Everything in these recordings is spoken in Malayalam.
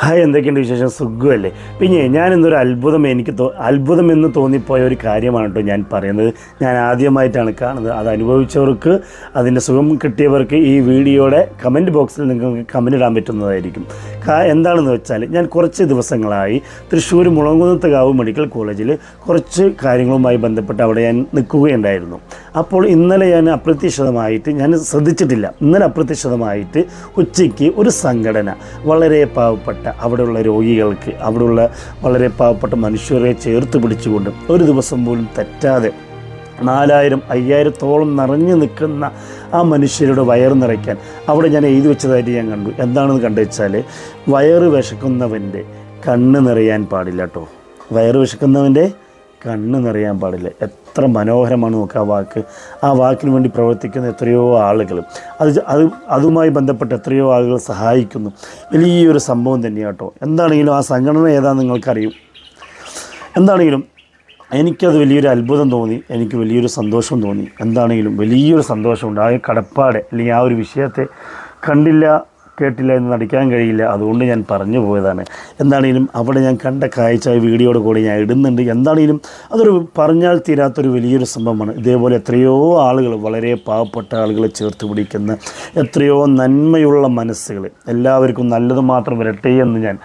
ഹായ്, എന്തൊക്കെയുണ്ട് വിശേഷം? സുഖമല്ലേ? പിന്നെ ഞാനിന്നൊരു അത്ഭുതമെന്ന് തോന്നിപ്പോയ ഒരു കാര്യമാണ് കേട്ടോ ഞാൻ പറയുന്നത്. ഞാൻ ആദ്യമായിട്ടാണ് കാണുന്നത്. അത് അനുഭവിച്ചവർക്ക്, അതിൻ്റെ സുഖം കിട്ടിയവർക്ക് ഈ വീഡിയോയുടെ കമൻറ്റ് ബോക്സിൽ നിങ്ങൾക്ക് കമൻറ്റ് ഇടാൻ പറ്റുന്നതായിരിക്കും. എന്താണെന്ന് വെച്ചാൽ, ഞാൻ കുറച്ച് ദിവസങ്ങളായി തൃശ്ശൂർ മുളങ്കുന്നത്തുകാവ് മെഡിക്കൽ കോളേജിൽ കുറച്ച് കാര്യങ്ങളുമായി ബന്ധപ്പെട്ട് അവിടെ ഞാൻ നിൽക്കുകയുണ്ടായിരുന്നു. അപ്പോൾ ഇന്നലെ ഞാൻ അപ്രത്യക്ഷിതമായിട്ട് ഉച്ചയ്ക്ക് ഒരു സംഘടന വളരെ പാവപ്പെട്ട അവിടെയുള്ള രോഗികൾക്ക്, അവിടെയുള്ള വളരെ പാവപ്പെട്ട മനുഷ്യരെ ചേർത്ത് പിടിച്ചുകൊണ്ട് ഒരു ദിവസം പോലും തെറ്റാതെ 4000-5000 നിറഞ്ഞു നിൽക്കുന്ന ആ മനുഷ്യരുടെ വയറ് നിറയ്ക്കാൻ അവിടെ ഞാൻ എഴുതി വെച്ചതായിട്ട് ഞാൻ കണ്ടു. എന്താണെന്ന് കണ്ടു വെച്ചാൽ, വയറ് വിശക്കുന്നവൻ്റെ കണ്ണ് നിറയാൻ പാടില്ല കേട്ടോ. വയറ് വിശക്കുന്നവൻ്റെ കണ്ണ് നിറയാൻ പാടില്ല. എത്ര മനോഹരമാണ് നോക്കുക ആ വാക്കിന് വേണ്ടി പ്രവർത്തിക്കുന്ന എത്രയോ ആളുകൾ, അതുമായി ബന്ധപ്പെട്ട് എത്രയോ ആളുകൾ സഹായിക്കുന്നു. വലിയൊരു സംഭവം തന്നെയാണ് കേട്ടോ. എന്താണെങ്കിലും ആ സംഘടന ഏതാണെന്ന് നിങ്ങൾക്കറിയും. എന്താണെങ്കിലും എനിക്കത് വലിയൊരു അത്ഭുതം തോന്നി, എനിക്ക് വലിയൊരു സന്തോഷം തോന്നി. എന്താണെങ്കിലും വലിയൊരു സന്തോഷമുണ്ട്. ആ കടപ്പാട് അല്ലെങ്കിൽ ആ ഒരു വിഷയത്തെ കണ്ടില്ല കേട്ടില്ല എന്ന് നടിക്കാൻ കഴിയില്ല. അതുകൊണ്ട് ഞാൻ പറഞ്ഞു പോയതാണ്. എന്താണെങ്കിലും അവിടെ ഞാൻ കണ്ട കാഴ്ച വീഡിയോയുടെ കൂടെ ഞാൻ ഇടുന്നുണ്ട്. എന്താണെങ്കിലും അതൊരു പറഞ്ഞാൽ തീരാത്തൊരു വലിയൊരു സംഭവമാണ്. ഇതേപോലെ എത്രയോ ആളുകൾ, വളരെ പാവപ്പെട്ട ആളുകളെ ചേർത്ത് പിടിക്കുന്ന എത്രയോ നന്മയുള്ള മനസ്സുകൾ, എല്ലാവർക്കും നല്ലത് മാത്രം വരട്ടെ എന്ന് ഞാൻ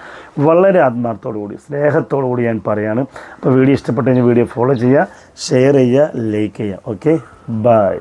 വളരെ ആത്മാർത്ഥത്തോടുകൂടി, സ്നേഹത്തോടുകൂടി ഞാൻ പറയാണ്. അപ്പോൾ വീഡിയോ ഇഷ്ടപ്പെട്ട വീഡിയോ ഫോളോ ചെയ്യുക, ഷെയർ ചെയ്യുക, ലൈക്ക് ചെയ്യുക. Okay, by.